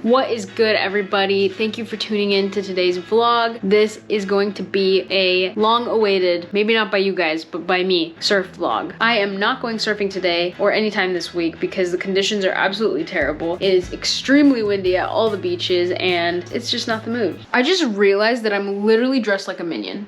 What is good, everybody? Thank you for tuning in to today's vlog. This is going to be a long-awaited, maybe not by you guys, but by me, surf vlog. I am not going surfing today or anytime this week because the conditions are absolutely terrible. It is extremely windy at all the beaches and it's just not the mood. I just realized that I'm literally dressed like a minion.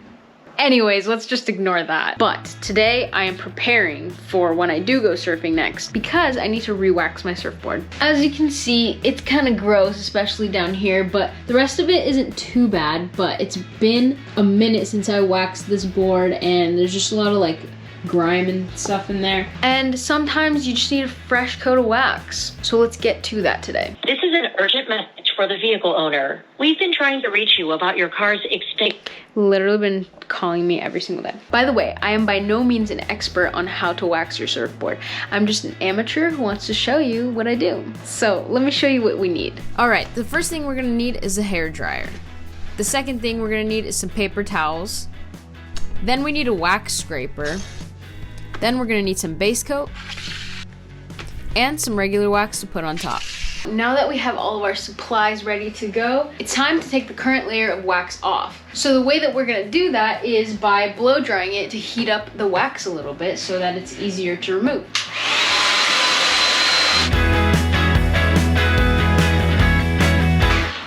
Anyways, let's just ignore that. But today I am preparing for when I do go surfing next because I need to re-wax my surfboard. As you can see, it's kind of gross, especially down here, but the rest of it isn't too bad. But it's been a minute since I waxed this board and there's just a lot of like grime and stuff in there. And sometimes you just need a fresh coat of wax. So let's get to that today. This is an urgent message for the vehicle owner. We've been trying to reach you about your car's extinct. Literally been calling me every single day. By the way, I am by no means an expert on how to wax your surfboard. I'm just an amateur who wants to show you what I do. So let me show you what we need. All right, the first thing we're gonna need is a hair dryer. The second thing we're gonna need is some paper towels. Then we need a wax scraper. Then we're gonna need some base coat and some regular wax to put on top. Now that we have all of our supplies ready to go, it's time to take the current layer of wax off. So the way that we're gonna do that is by blow drying it to heat up the wax a little bit so that it's easier to remove.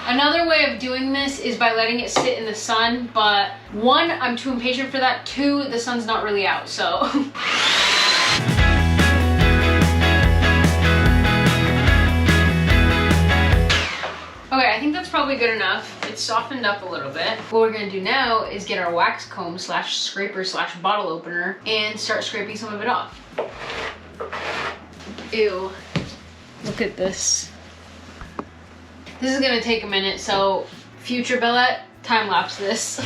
Another way of doing this is by letting it sit in the sun, but one, I'm too impatient for that. Two, the sun's not really out, so. Okay, I think that's probably good enough. It's softened up a little bit. What we're gonna do now is get our wax comb slash scraper slash bottle opener and start scraping some of it off. Ew, look at this. This is gonna take a minute, so future Bellette, time lapse this.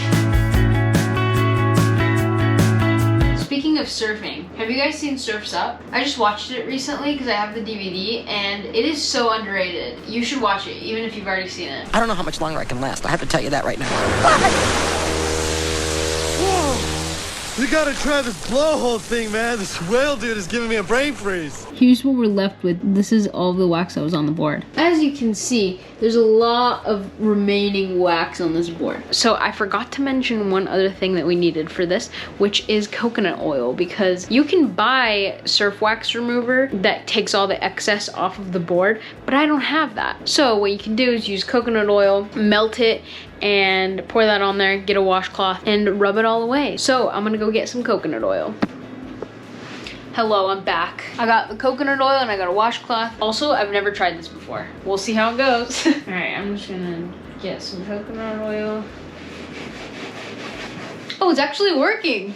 Speaking of surfing, have you guys seen Surf's Up? I just watched it recently because I have the DVD and it is so underrated. You should watch it, even if you've already seen it. I don't know how much longer I can last. I have to tell you that right now. Whoa! You gotta try this blowhole thing, man. This whale dude is giving me a brain freeze. Here's what we're left with. This is all the wax that was on the board. As you can see, there's a lot of remaining wax on this board. So I forgot to mention one other thing that we needed for this, which is coconut oil, because you can buy surf wax remover that takes all the excess off of the board, but I don't have that. So what you can do is use coconut oil, melt it, and pour that on there, get a washcloth, and rub it all away. So I'm gonna go get some coconut oil. Hello, I'm back. I got the coconut oil and I got a washcloth. Also, I've never tried this before. We'll see how it goes. All right, I'm just gonna get some coconut oil. Oh, it's actually working.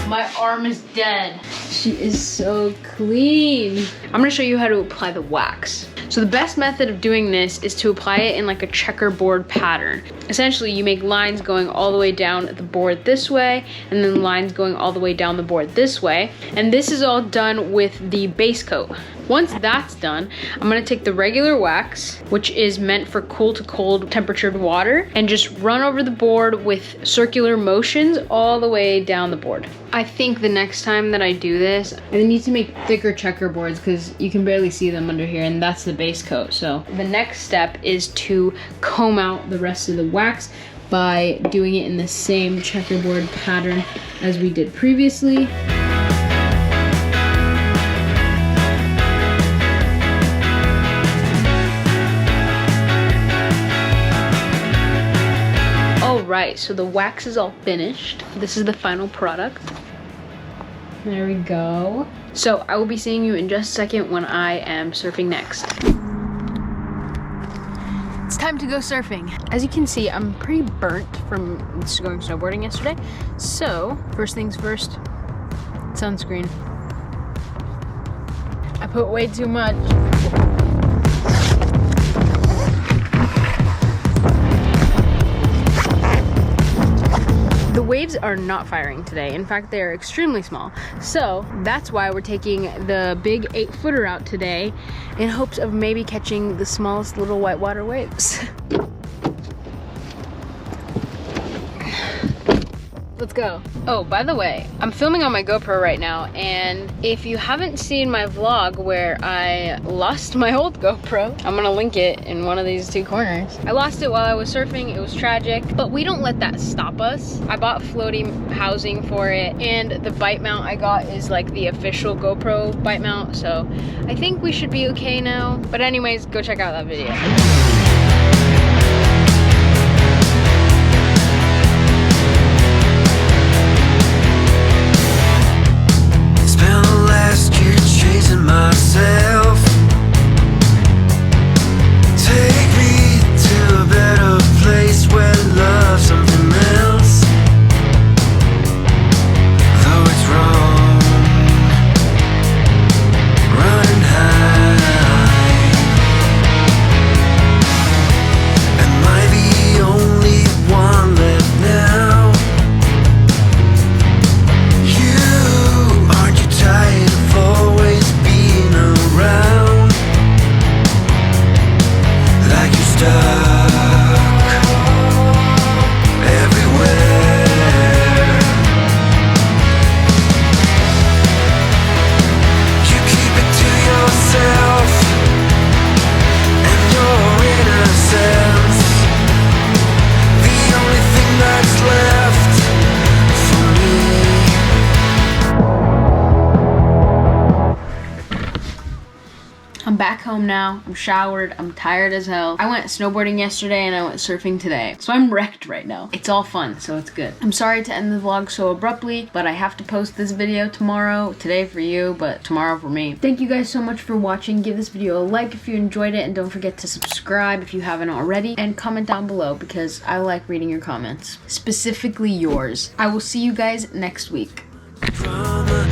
My arm is dead. She is so clean. I'm gonna show you how to apply the wax. So the best method of doing this is to apply it in like a checkerboard pattern. Essentially, you make lines going all the way down the board this way, and then lines going all the way down the board this way. And this is all done with the base coat. Once that's done, I'm gonna take the regular wax, which is meant for cool to cold temperatured water, and just run over the board with circular motions all the way down the board. I think the next time that I do this, I need to make thicker checkerboards because you can barely see them under here, and that's the base coat. So the next step is to comb out the rest of the wax by doing it in the same checkerboard pattern as we did previously. Alright, so the wax is all finished. This is the final product. There we go. So I will be seeing you in just a second when I am surfing next. It's time to go surfing. As you can see, I'm pretty burnt from going snowboarding yesterday. So, first things first, sunscreen. I put way too much. The waves are not firing today. In fact, they're extremely small. So that's why we're taking the big 8-footer out today in hopes of maybe catching the smallest little whitewater waves. Let's let's go. Oh, by the way, I'm filming on my GoPro right now, and if you haven't seen my vlog where I lost my old GoPro, I'm gonna link it in one of these two corners. I lost it while I was surfing. It was tragic, but we don't let that stop us. I bought floating housing for it, and the bite mount I got is like the official GoPro bite mount, so I think we should be okay now. But anyways, go check out that video. Myself, take me to a better place where love's something else. Though it's wrong, running high. Am I the only one left now? You, aren't you tired of always being around, like you're stuck everywhere? You keep it to yourself and your innocence, the only thing that's left for me. I'm back home now. I'm showered. I'm tired as hell. I went snowboarding yesterday and I went surfing today. So I'm wrecked right now. It's all fun, so it's good. I'm sorry to end the vlog so abruptly, but I have to post this video tomorrow. Today for you, but tomorrow for me. Thank you guys so much for watching. Give this video a like if you enjoyed it, and don't forget to subscribe if you haven't already, and comment down below because I like reading your comments. Specifically yours. I will see you guys next week. Drama